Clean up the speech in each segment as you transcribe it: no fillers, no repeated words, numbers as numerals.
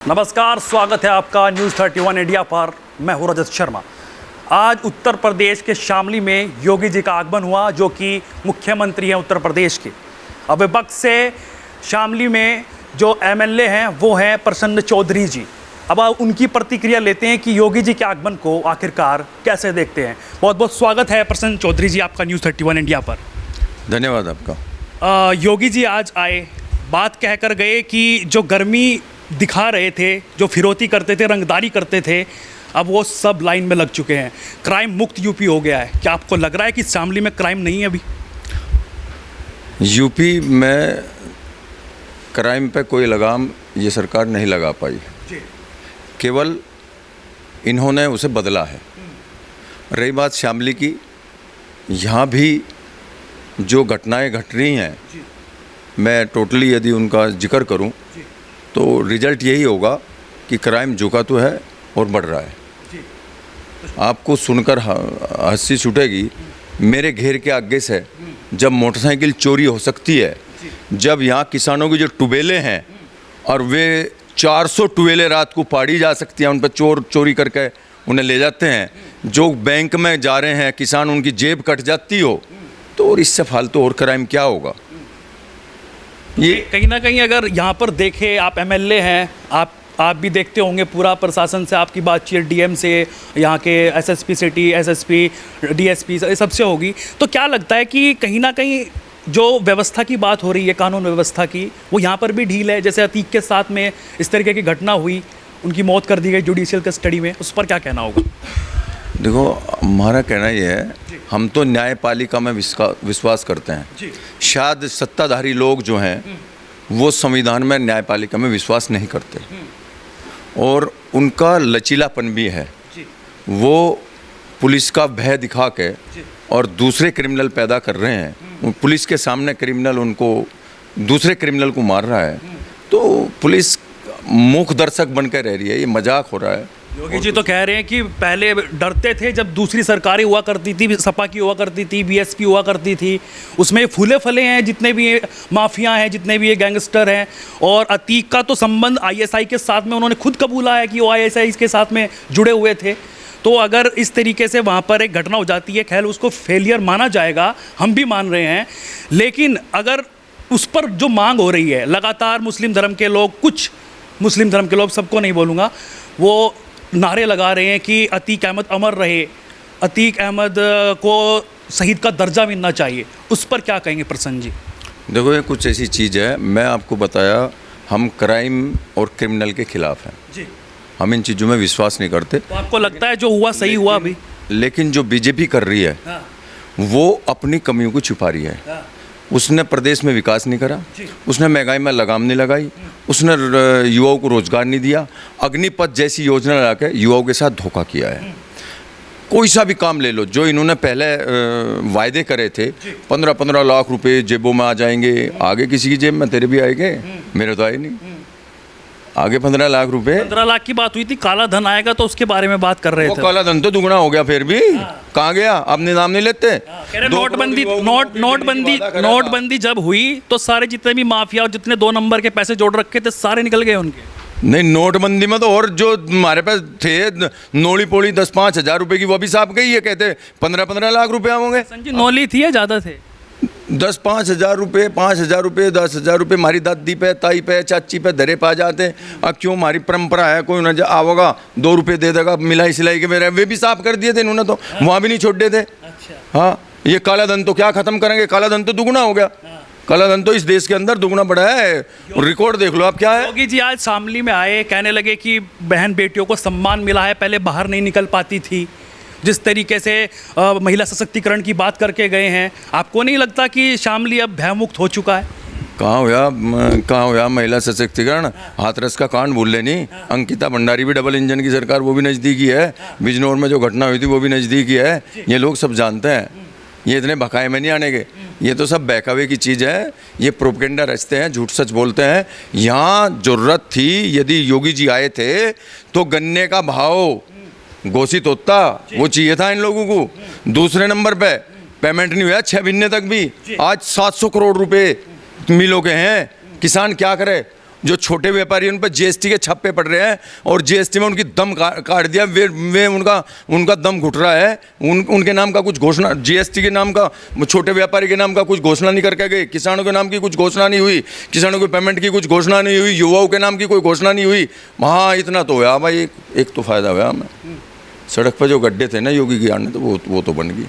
नमस्कार, स्वागत है आपका न्यूज़ 31 इंडिया पर। मैं हूं रजत शर्मा। आज उत्तर प्रदेश के शामली में योगी जी का आगमन हुआ, जो कि मुख्यमंत्री हैं उत्तर प्रदेश के। अब वक्त से शामली में जो एमएलए हैं वो हैं प्रसन्न चौधरी जी। अब उनकी प्रतिक्रिया लेते हैं कि योगी जी के आगमन को आखिरकार कैसे देखते हैं। बहुत बहुत स्वागत है प्रसन्न चौधरी जी आपका न्यूज़ 31 इंडिया पर। धन्यवाद आपका। योगी जी आज आए, बात कह कर गए कि जो गर्मी दिखा रहे थे, जो फिरौती करते थे, रंगदारी करते थे, अब वो सब लाइन में लग चुके हैं। क्राइम मुक्त यूपी हो गया है। क्या आपको लग रहा है कि शामली में क्राइम नहीं है अभी? यूपी में क्राइम पे कोई लगाम ये सरकार नहीं लगा पाई जी। केवल इन्होंने उसे बदला है। रही बात शामली की, यहाँ भी जो घटनाएं घट रही हैं, मैं टोटली यदि उनका जिक्र करूं तो रिजल्ट यही होगा कि क्राइम झुका तो है और बढ़ रहा है। आपको सुनकर हंसी छूटेगी। मेरे घेर के आगे से जब मोटरसाइकिल चोरी हो सकती है, जब यहाँ किसानों की जो टुबेले हैं और वे 400 टुबेले रात को पाड़ी जा सकती हैं, उन पर चोर चोरी करके उन्हें ले जाते हैं, जो बैंक में जा रहे हैं किसान, उनकी जेब कट जाती हो, तो और इससे फालतू और क्राइम क्या होगा। ये कहीं ना कहीं अगर यहाँ पर देखें, आप एमएलए हैं, आप भी देखते होंगे, पूरा प्रशासन से आपकी बातचीत, डीएम से, यहाँ के एसएसपी सिटी, एसएसपी, डीएसपी सबसे होगी, तो क्या लगता है कि कहीं ना कहीं जो व्यवस्था की बात हो रही है, कानून व्यवस्था की, वो यहाँ पर भी ढील है? जैसे अतीक के साथ में इस तरीके की घटना हुई, उनकी मौत कर दी गई जुडिशियल कस्टडी में, उस पर क्या कहना होगा? देखो, हमारा कहना ये है, हम तो न्यायपालिका में विश्वास करते हैं। शायद सत्ताधारी लोग जो हैं वो संविधान में, न्यायपालिका में विश्वास नहीं करते, और उनका लचीलापन भी है। वो पुलिस का भय दिखा के और दूसरे क्रिमिनल पैदा कर रहे हैं। पुलिस के सामने क्रिमिनल उनको, दूसरे क्रिमिनल को मार रहा है, तो पुलिस मूक दर्शक बनकर रह रही है। ये मजाक हो रहा है। योगी जी तो कह रहे हैं कि पहले डरते थे जब दूसरी सरकारें हुआ करती थी, सपा की हुआ करती थी, बीएसपी हुआ करती थी, उसमें फूले फले हैं जितने भी ये माफिया हैं, जितने भी ये गैंगस्टर हैं। और अतीक का तो संबंध आईएसआई के साथ में उन्होंने खुद कबूला है कि वो आईएसआई के साथ में जुड़े हुए थे। तो अगर इस तरीके से वहाँ पर एक घटना हो जाती है, खैर उसको फेलियर माना जाएगा, हम भी मान रहे हैं, लेकिन अगर उस पर जो मांग हो रही है लगातार, मुस्लिम धर्म के लोग, कुछ मुस्लिम धर्म के लोग, सबको नहीं बोलूँगा, वो नारे लगा रहे हैं कि अतीक अहमद अमर रहे, अतीक अहमद को शहीद का दर्जा मिलना चाहिए, उस पर क्या कहेंगे प्रसन्न जी? देखो, ये कुछ ऐसी चीज़ है, मैं आपको बताया, हम क्राइम और क्रिमिनल के खिलाफ हैं जी। हम इन चीज़ों में विश्वास नहीं करते। तो आपको लगता है जो हुआ सही हुआ अभी? लेकिन जो बीजेपी कर रही है, हाँ। वो अपनी कमियों को छुपा रही है। हाँ। उसने प्रदेश में विकास नहीं करा, उसने महंगाई में लगाम नहीं लगाई, उसने युवाओं को रोजगार नहीं दिया, अग्निपथ जैसी योजना लगा के युवाओं के साथ धोखा किया है। कोई सा भी काम ले लो, जो इन्होंने पहले वायदे करे थे, 15-15 लाख रुपए जेबों में आ जाएंगे, आगे किसी की जेब में, तेरे भी आएंगे, मेरे तो आए नहीं। आगे 15 लाख रुपए, 15 लाख की बात हुई थी, काला धन आएगा तो उसके बारे में बात कर रहे थे। काला धन तो दुगना हो गया, फिर भी कहाँ गया? अपने नाम नहीं लेते। नोटबंदी जब हुई तो सारे जितने भी माफिया और जितने 2 नंबर के पैसे जोड़ रखे थे, सारे निकल गए उनके। नहीं, नोटबंदी में तो और जो हमारे पास थे नोली पोली 10-5 हज़ार रुपए की, वो भी साफ गई है। कहते 15-15 लाख रुपए होंगे। संजी, नोली थी या ज़्यादा थे? 10-5 हज़ार रुपए, 5 हज़ार रुपये, 10 हज़ार रुपये हमारी दादी पे, ताई पे, चाची पे धरे पा जाते हैं। अब क्यों, हमारी परंपरा है, कोई न आओगा 2 रुपये दे देगा, मिलाई सिलाई के मेरे, वे भी साफ कर दिए थे इन्होंने, तो वहाँ भी नहीं छोड़ देते। अच्छा। हाँ, ये काला धन तो क्या खत्म करेंगे? काला धन तो दुगना हो गया। काला धन तो इस देश के अंदर दुगना बढ़ा है। रिकॉर्ड देख लो आप, क्या है। योगी जी आज शामली में आए, कहने लगे कि बहन बेटियों को सम्मान मिला है, पहले बाहर नहीं निकल पाती थी। जिस तरीके से महिला सशक्तिकरण की बात करके गए हैं, आपको नहीं लगता कि शामली अब भयमुक्त हो चुका है? कहाँ हुआ महिला सशक्तिकरण? हाथरस का कांड भूल लेनी। अंकिता भंडारी भी डबल इंजन की सरकार, वो भी नज़दीकी है। बिजनौर में जो घटना हुई थी वो भी नज़दीकी है। ये लोग सब जानते हैं, ये इतने भकाए में नहीं आने के। ये तो सब बहकावे की चीज़ है, ये प्रोपेगेंडा रचते हैं, झूठ सच बोलते हैं। यहाँ ज़रूरत थी, यदि योगी जी आए थे तो गन्ने का भाव घोषित होता, वो चाहिए था इन लोगों को। दूसरे नंबर पे पेमेंट नहीं हुआ 6 महीने तक भी। आज 700 करोड़ रुपए मिलों के हैं, किसान क्या करे? जो छोटे व्यापारी उन पर जीएसटी के छापे पड़ रहे हैं और जीएसटी में उनकी दम काट दिया, वे उनका दम घुट रहा है। उनके नाम का कुछ घोषणा, जीएसटी के नाम का, छोटे व्यापारी के नाम का कुछ घोषणा नहीं करके गए, किसानों के नाम की कुछ घोषणा नहीं हुई, किसानों के पेमेंट की कुछ घोषणा नहीं हुई, युवाओं के नाम की कोई घोषणा नहीं हुई। हाँ, इतना तो हुआ भाई, एक तो फायदा हुआ हमें, सड़क पर जो गड्ढे थे ना योगी की आने, तो वो तो बन गए।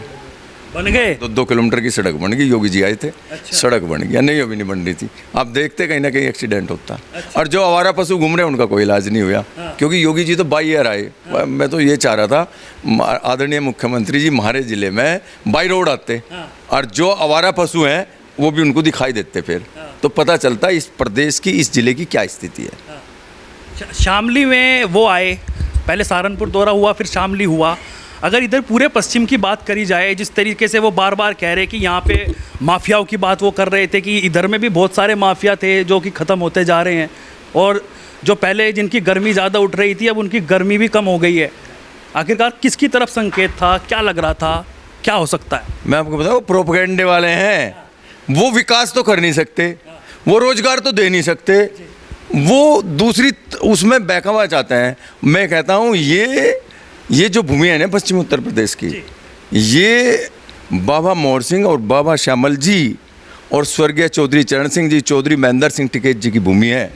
2 किलोमीटर की सड़क बन गई, योगी जी आए थे। अच्छा। सड़क बन गई, नहीं अभी नहीं बन रही थी। आप देखते कहीं ना कहीं एक्सीडेंट होता। अच्छा। और जो आवारा पशु घूम रहे हैं उनका कोई इलाज नहीं हुआ। हाँ। क्योंकि योगी जी तो बाई एयर आए। हाँ। मैं तो ये चाह रहा था आदरणीय मुख्यमंत्री जी हमारे ज़िले में बाई रोड आते। हाँ। और जो आवारा पशु हैं वो भी उनको दिखाई देते फिर। हाँ। तो पता चलता इस प्रदेश की, इस ज़िले की क्या स्थिति है। हाँ। शामली में वो आए, पहले सहारनपुर दौरा हुआ, फिर शामली हुआ। अगर इधर पूरे पश्चिम की बात करी जाए, जिस तरीके से वो बार बार कह रहे कि यहाँ पे माफियाओं की बात वो कर रहे थे कि इधर में भी बहुत सारे माफिया थे जो कि ख़त्म होते जा रहे हैं, और जो पहले जिनकी गर्मी ज़्यादा उठ रही थी अब उनकी गर्मी भी कम हो गई है। आखिरकार किसकी तरफ संकेत था, क्या लग रहा था, क्या हो सकता है? मैं आपको बताऊँ, प्रोपेगेंडे वाले हैं। वो विकास तो कर नहीं सकते, वो रोजगार तो दे नहीं सकते, वो दूसरी उसमें बहकावा चाहते हैं। मैं कहता हूँ ये जो भूमि है ना पश्चिम उत्तर प्रदेश की, ये बाबा मोहर सिंह और बाबा श्यामल जी और स्वर्गीय चौधरी चरण सिंह जी, चौधरी महेंद्र सिंह टिकैत जी की भूमि है।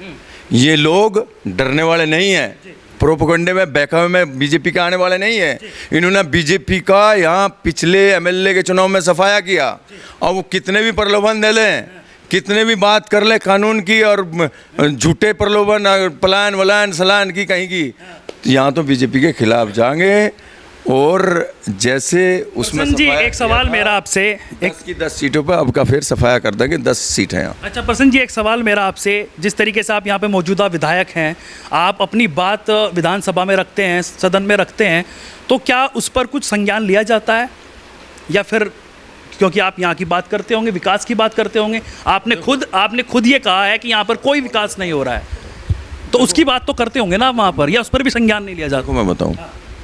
ये लोग डरने वाले नहीं हैं, प्रोपेगेंडे में बहकावे में बीजेपी के आने वाले नहीं है। इन्होंने बीजेपी का यहाँ पिछले एमएलए के चुनाव में सफाया किया, और वो कितने भी प्रलोभन दे लें, कितने भी बात कर ले कानून की और झूठे प्रलोभन, पलायन वलायन सलायन की कहीं की, यहाँ तो बीजेपी के खिलाफ जाएंगे। और जैसे उसमें जी एक सवाल मेरा आपसे, 10 की 10 सीटों पर अब का फिर सफाया कर देंगे, 10 सीट हैं यहाँ। अच्छा प्रसन्न जी, एक सवाल मेरा आपसे, जिस तरीके से आप यहाँ पे मौजूदा विधायक हैं, आप अपनी बात विधानसभा में रखते हैं, सदन में रखते हैं, तो क्या उस पर कुछ संज्ञान लिया जाता है, या फिर क्योंकि आप यहाँ की बात करते होंगे, विकास की बात करते होंगे, आपने खुद ये कहा है कि यहाँ पर कोई विकास नहीं हो रहा है, तो उसकी बात तो करते होंगे ना वहाँ पर, या उस पर भी संज्ञान नहीं लिया जाता? मैं बताऊँ,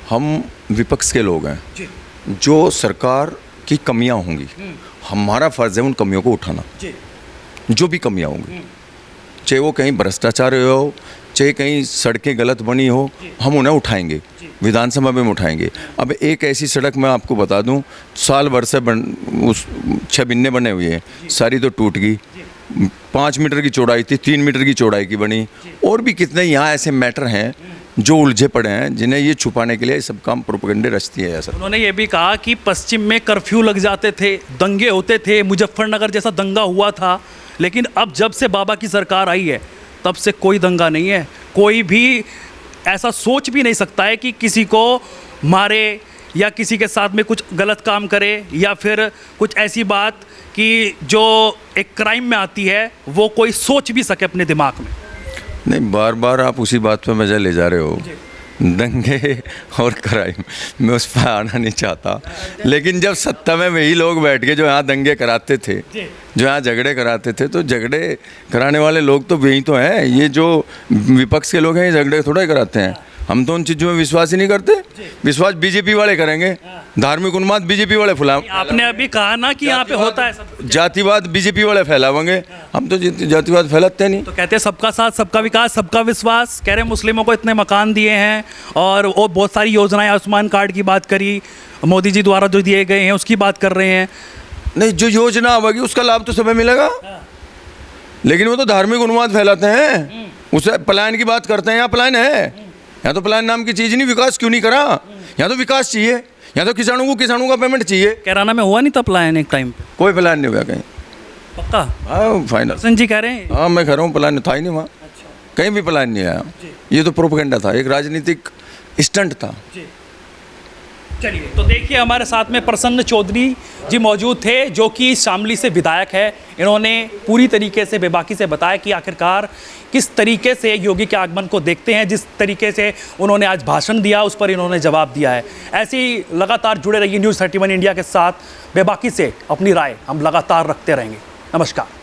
हम विपक्ष के लोग हैं, जो सरकार की कमियां होंगी, हमारा फर्ज है उन कमियों को उठाना। जो भी कमियां होंगी, चाहे वो कहीं भ्रष्टाचार हो, चाहे कहीं सड़कें गलत बनी हो, हम उन्हें उठाएंगे, विधानसभा में उठाएंगे। अब एक ऐसी सड़क मैं आपको बता दूं, साल भर से उस 6 बिन्ने बने हुए हैं, सारी तो टूट गई। 5 मीटर की चौड़ाई थी, 3 मीटर की चौड़ाई की बनी। और भी कितने यहाँ ऐसे मैटर हैं जो उलझे पड़े हैं, जिन्हें ये छुपाने के लिए सब काम प्रोपेगेंडे रचती है। ऐसा उन्होंने ये भी कहा कि पश्चिम में कर्फ्यू लग जाते थे, दंगे होते थे, मुजफ्फरनगर जैसा दंगा हुआ था, लेकिन अब जब से बाबा की सरकार आई है तब से कोई दंगा नहीं है। कोई भी ऐसा सोच भी नहीं सकता है कि किसी को मारे या किसी के साथ में कुछ गलत काम करे, या फिर कुछ ऐसी बात कि जो एक क्राइम में आती है वो कोई सोच भी सके अपने दिमाग में। नहीं, बार बार आप उसी बात पे मजा ले जा रहे हो, दंगे और क्राइम। मैं उस पर आना नहीं चाहता, लेकिन जब सत्ता में वही लोग बैठ के जो यहाँ दंगे कराते थे, जो यहाँ झगड़े कराते थे, तो झगड़े कराने वाले लोग तो वही तो हैं। ये जो विपक्ष के लोग हैं, ये झगड़े थोड़ा ही कराते हैं। हम तो उन चीज़ों में विश्वास ही नहीं करते। विश्वास बीजेपी वाले करेंगे, धार्मिक उन्माद बीजेपी वाले फैलाएंगे। आपने अभी कहा ना कि यहाँ पे होता है सब, जातिवाद बीजेपी वाले फैलावेंगे। हम तो जातिवाद फैलाते नहीं। तो कहते हैं सबका साथ, सबका विकास, सबका विश्वास। कह रहे मुस्लिमों को इतने मकान दिए हैं, और बहुत सारी योजनाएं, आयुष्मान कार्ड की बात करी, मोदी जी द्वारा जो दिए गए हैं उसकी बात कर रहे हैं। नहीं, जो योजना आवेगी उसका लाभ तो सबे मिलेगा, लेकिन वो तो धार्मिक उन्माद फैलाते हैं, उसे पलायन की बात करते हैं। यहाँ पलायन है, यहाँ तो पलायन नाम की चीज़ नहीं। विकास क्यों नहीं करा? यहाँ तो विकास चाहिए, यहाँ तो किसानों का पेमेंट चाहिए। कैराना में हुआ नहीं था पलायन एक टाइम पे? कोई पलायन नहीं हुआ कहीं। पक्का? हाँ, फाइनल। प्रसन्न जी कह रहे हैं? हाँ, मैं कह रहा हूँ पलायन था ही नहीं वहाँ। अच्छा। कहीं भी पलायन नहीं आया। ये तो प्रोपेगेंडा था, एक राजनीतिक स्टंट था। चलिए, तो देखिए हमारे साथ में प्रसन्न चौधरी जी मौजूद थे, जो कि शामली से विधायक है। इन्होंने पूरी तरीके से बेबाकी से बताया कि आखिरकार किस तरीके से योगी के आगमन को देखते हैं। जिस तरीके से उन्होंने आज भाषण दिया उस पर इन्होंने जवाब दिया है। ऐसे ही लगातार जुड़े रहिए न्यूज़ 31 इंडिया के साथ। बेबाकी से अपनी राय हम लगातार रखते रहेंगे। नमस्कार।